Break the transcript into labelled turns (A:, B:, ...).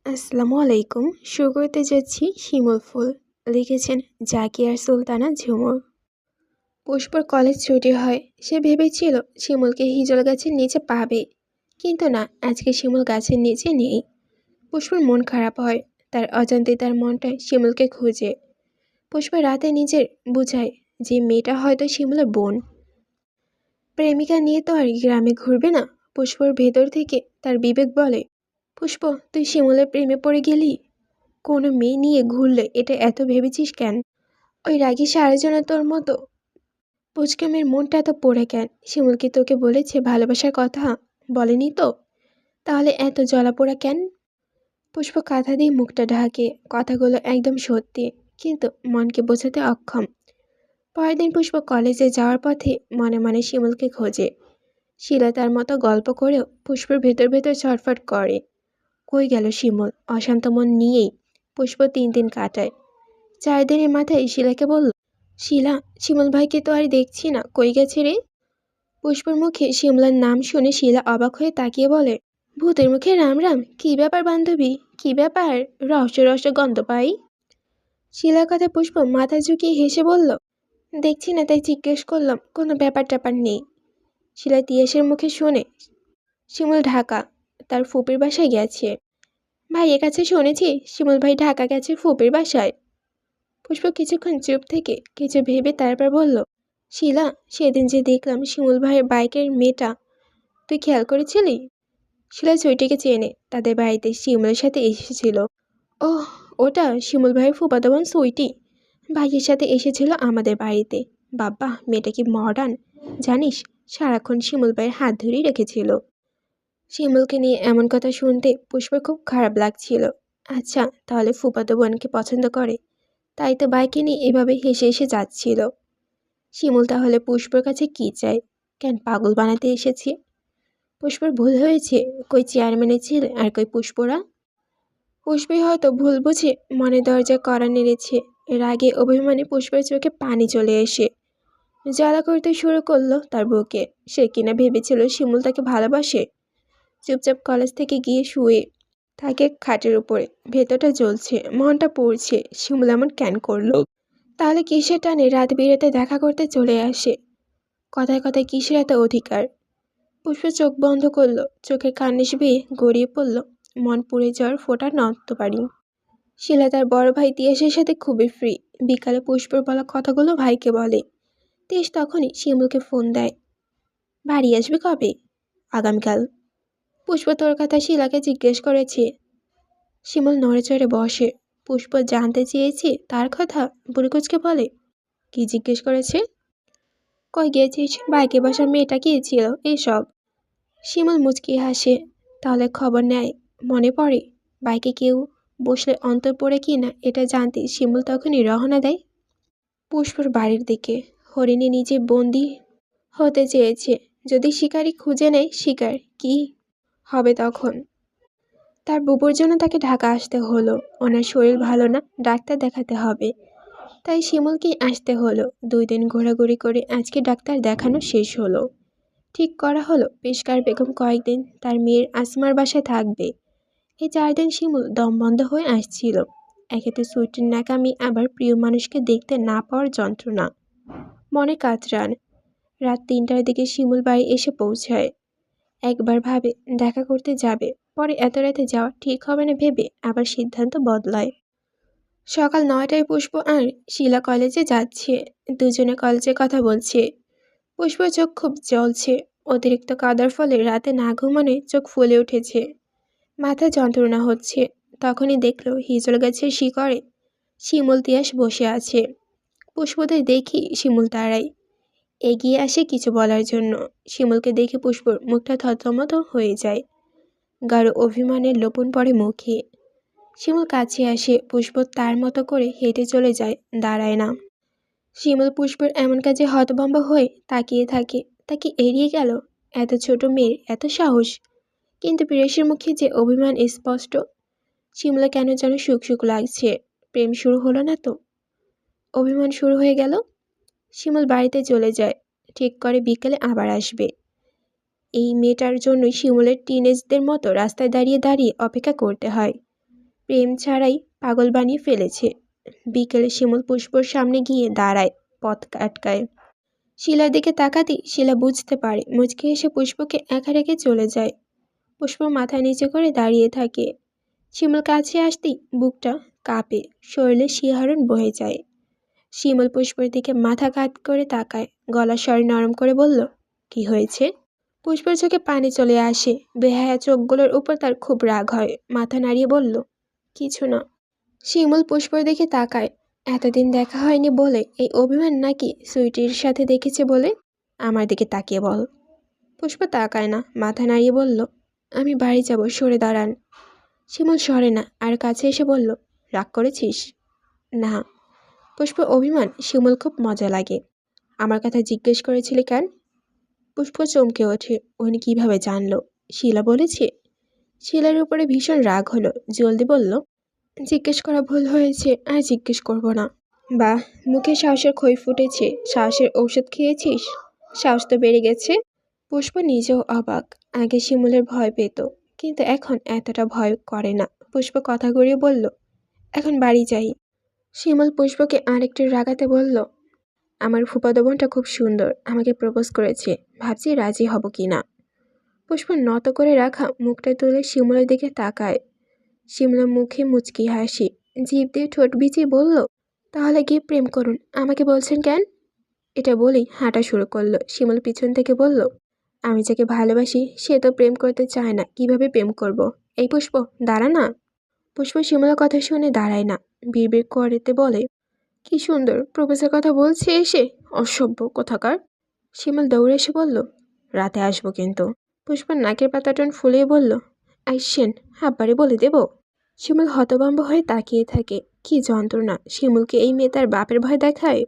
A: আসসালামু আলাইকুম। শুরু করতে যাচ্ছি শিমুল ফুল। লিখেছেন জাকিয়ার সুলতানা ঝুমুর। পুষ্পর কলেজ ছুটি হয়। সে ভেবেছিল শিমুলকে হিজল গাছের নিচে পাবে, কিন্তু না, আজকে শিমুল গাছের নিচে নেই। পুষ্পর মন খারাপ হয়। তার অজান্তে তার মনটা শিমুলকে খুঁজে। পুষ্প রাতে নিজের বুঝায় যে মেয়েটা হয়তো শিমুলের বোন। প্রেমিকা নিয়ে তো আর গ্রামে ঘুরবে না। পুষ্পর ভেতর থেকে তার বিবেক বলে, পুষ্প, তুই শিমুলের প্রেমে পড়ে গেলি? কোনো মেয়ে নিয়ে ঘুরলে এটা এত ভেবেছিস কেন? ওই রাগী সারাজনা তোর মতো পুচকে মেয়ের মনটা এত পড়ে কেন? শিমুল কি তোকে বলেছে ভালোবাসার কথা? বলেনি তো? তাহলে এত জ্বলাপোড়া কেন? পুষ্প কাঁথা দিয়ে মুখটা ঢাকে। কথাগুলো একদম সত্যি, কিন্তু মনকে বোঝাতে অক্ষম। পরের দিন পুষ্প কলেজে যাওয়ার পথে মনে মনে শিমুলকে খোঁজে। শিলা তার মতো গল্প করেও পুষ্পর ভেতর ভেতর ছটফট করে। কই গেল শিমুল? অশান্ত মন নিয়েই পুষ্প 3 দিন কাটায়। 4 দিনের মাথায় শিলাকে বলল, শিলা, শিমুল ভাইকে তো আর দেখছি না, কই গেছে রে? পুষ্পর মুখে শিমলার নাম শুনে শিলা অবাক হয়ে তাকিয়ে বলে, ভূতের মুখে রাম রাম, কি ব্যাপার বান্ধবী? কি ব্যাপার? রহস্য রহস্য গন্ধ পাই। শিলার কথা পুষ্প মাথা ঝুঁকিয়ে হেসে বলল, দেখছি না তাই জিজ্ঞেস করলাম, কোনো ব্যাপার ট্যাপার নেই। শিলা তিয়াসের মুখে শুনে শিমুল ঢাকা তার ফুপির বাসায় গেছে। ভাইয়ের কাছে শুনেছি শিমুল ভাই ঢাকা গেছে ফুপির বাসায়। পুষ্প কিছুক্ষণ চুপ থেকে কিছু ভেবে তারপর বলল, শিলা, সেদিন যে দেখলাম শিমুল ভাইয়ের বাইকের মেয়েটা, তুই খেয়াল করেছিলি? শিলা চৈটিকে চেনে, তাদের বাড়িতে শিমুলের সাথে এসেছিল। ওহ, ওটা শিমুল ভাইয়ের ফুফাতো বোন সুইটি। ভাইয়ের সাথে এসেছিল আমাদের বাড়িতে। বাবা, মেয়েটা কি মডার্ন জানিস? সারাক্ষণ শিমুল ভাইয়ের হাত ধরেই রেখেছিল। শিমুলকে নিয়ে এমন কথা শুনতে পুষ্পের খুব খারাপ লাগছিল। আচ্ছা, তাহলে ফুফাতো বোনকে পছন্দ করে, তাই তো বাইকে নিয়ে এভাবে হেসে হেসে যাচ্ছিল। শিমুল তাহলে পুষ্পর কাছে কি চায়? কেন পাগল বানাতে এসেছে? পুষ্পর ভুল হয়েছে, কই চেয়ারম্যানের ছেলে আর কই পুষ্পরা। পুষ্পই হয়তো ভুল বুঝে মনে দরজা কড়া নেড়েছে। রাগে অভিমানে পুষ্পের চোখে পানি চলে এসে জ্বালা করতে শুরু করলো তার বুকে। সে কিনা ভেবেছিল শিমুল তাকে ভালোবাসে। চুপচাপ কলেজ থেকে গিয়ে শুয়ে থাকে খাটের উপরে। ভেতরটা জ্বলছে, মনটা পড়ছে, শিমুল এমন কেন করলো? তাহলে কিসের টানে রাত বিরেতে দেখা করতে চলে আসে? কথায় কথায় কিসের এত অধিকার? পুষ্প চোখ বন্ধ করলো, চোখের কার্নিশ বেয়ে গড়িয়ে পড়ল মন পুড়ে যাওয়ার ফোঁটা নড়তে পারি। শিলা তার বড় ভাই তিয়াসের সাথে খুবই ফ্রি। বিকালে পুষ্পর বলা কথাগুলো ভাইকে বলে। তিয়াস তখনই শিমুলকে ফোন দেয়, বাড়ি আসবে কবে? আগামীকাল। পুষ্প তোর কথা শিলাকে জিজ্ঞেস করেছে। শিমুল নড়ে চড়ে বসে। পুষ্প জানতে চেয়েছে তার কথা। বুড়িকুচকে বলে, কি জিজ্ঞেস করেছে? কই গিয়েছিস? বাইকে বসার মেয়েটা গিয়েছিল এসব। শিমুল মুচকি হাসে। তাহলে খবর নেয় মনে পড়ে? বাইকে কেউ বসলে অন্তর পড়ে কি না এটা জানতে শিমুল তখনই রওনা দেয় পুষ্পর বাড়ির দিকে। হরিণী নিজে বন্দি হতে চেয়েছে। যদি শিকারী খুঁজে নেয় শিকার, কি হবে তখন? তার বুবুর জন্য তাকে ঢাকা আসতে হলো। ওনার শরীর ভালো না, ডাক্তার দেখাতে হবে। তাই শিমুলকেই আসতে হলো। 2 দিন ঘোরাঘুরি করে আজকে ডাক্তার দেখানো শেষ হলো। ঠিক করা হলো পেশকার বেগম কয়েকদিন তার মেয়ের আসমার বাসায় থাকবে। এই 4 দিন শিমুল দম বন্ধ হয়ে আসছিল। একেতে সুইটির ন্যাকামি, আবার প্রিয় মানুষকে দেখতে না পাওয়ার যন্ত্রণা, মনে কাতরান। রাত 3টার দিকে শিমুল বাড়ি এসে পৌঁছায়। একবার ভাবে দেখা করতে যাবে, পরে এত রাতে যাওয়া ঠিক হবে না ভেবে আবার সিদ্ধান্ত বদলায়। সকাল 9টায় পুষ্প আর শিলা কলেজে যাচ্ছে। দুজনে কলেজের কথা বলছে। পুষ্পর চোখ খুব জ্বলছে। অতিরিক্ত কাদার ফলে রাতে না ঘুমানোয় চোখ ফুলে উঠেছে, মাথা যন্ত্রণা হচ্ছে। তখনই দেখল হিজল গাছের শিকড়ে শিমুল তিয়াস বসে আছে। পুষ্পদের দেখি শিমুল তাড়ায় এগিয়ে আসে কিছু বলার জন্য। শিমুলকে দেখে পুষ্পর মুখটা থতমত হয়ে যায়। গাঢ় অভিমানের লোপন পড়ে মুখে। শিমুল কাছে আসে। পুষ্প তার মতো করে হেঁটে চলে যায়, দাঁড়ায় না। শিমুল পুষ্পের এমন কাজে হতভম্ব হয়ে তাকিয়ে থাকে। তাকে এড়িয়ে গেল। এত ছোট মেয়ের এত সাহস! কিন্তু প্রেয়সীর মুখে যে অভিমান স্পষ্ট। শিমুলা কেন যেন সুখ সুখ লাগছে। প্রেম শুরু হলো না তো, অভিমান শুরু হয়ে গেল। শিমুল বাড়িতে চলে যায়। ঠিক করে বিকেলে আবার আসবে। এই মেয়েটার জন্যই শিমুলের টিনেজদের মতো রাস্তায় দাঁড়িয়ে দাঁড়িয়ে অপেক্ষা করতে হয়। প্রেম ছাড়াই পাগল বানিয়ে ফেলেছে। বিকেলে শিমুল পুষ্পর সামনে গিয়ে দাঁড়ায়, পথ আটকায়। শিলার দিকে তাকাতেই শিলা বুঝতে পারে, মুচকি এসে পুষ্পকে একা রেখে চলে যায়। পুষ্প মাথা নিচে করে দাঁড়িয়ে থাকে। শিমুল কাছে আসতেই বুকটা কাঁপে, শরীরে শিহরণ বয়ে যায়। শিমুল পুষ্পের দিকে মাথা কাত করে তাকায়, গলার স্বর নরম করে বলল, কি হয়েছে? পুষ্পের চোখে পানি চলে আসে, বেহায়া চোখগুলোর উপর তার খুব রাগ হয়। মাথা নাড়িয়ে বলল, কিছু না। শিমুল পুষ্পর দিকে তাকায়। এতদিন দেখা হয়নি বলে এই অভিমান, নাকি সুইটির সাথে দেখেছে বলে? আমার দিকে তাকিয়ে বল। পুষ্প তাকায় না, মাথা নাড়িয়ে বলল, আমি বাড়ি যাব, সরে দাঁড়ান। শিমুল সরে না, আর কাছে এসে বলল, রাগ করেছিস? না। পুষ্প অভিমান শিমুল খুব মজা লাগে। আমার কথা জিজ্ঞেস করেছিলি কেন? পুষ্প চমকে ওঠে, উনি কিভাবে জানলো? শিলা বলেছে? শিলার উপরে ভীষণ রাগ হলো, জলদি বলল, জিজ্ঞেস করা ভুল হয়েছে, আর জিজ্ঞেস করব না। বাহ, মুখে সাহসের খই ফুটেছে। সাহসের ঔষধ খেয়েছিস? সাহস তো বেড়ে গেছে। পুষ্প নিজেও অবাক। আগে শিমুলের ভয় পেত, কিন্তু এখন এতটা ভয় করে না। পুষ্প কথা ঘুরিয়ে বলল, এখন বাড়ি যাই। শিমুল পুষ্পকে আরেকটু রাগাতে বলল, আমার ফুফাতো বোনটা খুব সুন্দর, আমাকে প্রপোজ করেছে, ভাবছি রাজি হব কি না। পুষ্প নত করে রাখা মুখটা তুলে শিমুলের দিকে তাকায়। শিমুলের মুখে মুচকি হাসি, জিভ দিয়ে ঠোঁট বিছিয়ে বলল, তাহলে গিয়ে প্রেম করুন, আমাকে বলছেন কেন? এটা বলেই হাঁটা শুরু করলো। শিমুল পিছন থেকে বলল, আমি যাকে ভালোবাসি সে তো প্রেম করতে চায় না, কিভাবে প্রেম করব? এই পুষ্প, দাঁড়া না। পুষ্প শিমুলের কথা শুনে দাঁড়ায় না, বিড়বিড় করতে বলে, কি সুন্দর প্রপোজের কথা বলছে এসে, অসভ্য কোথাকার। শিমুল দৌড়ে এসে বলল, রাতে আসবো কিন্তু। পুষ্পার নাকের পাতাটন ফুলিয়ে বলল, আইসেন, আব্বারে বলে দেব। শিমুল হতভম্ব হয়ে তাকিয়ে থাকে। কি যন্ত্রণা! শিমুলকে এই মেয়ে তার বাপের ভয় দেখায়।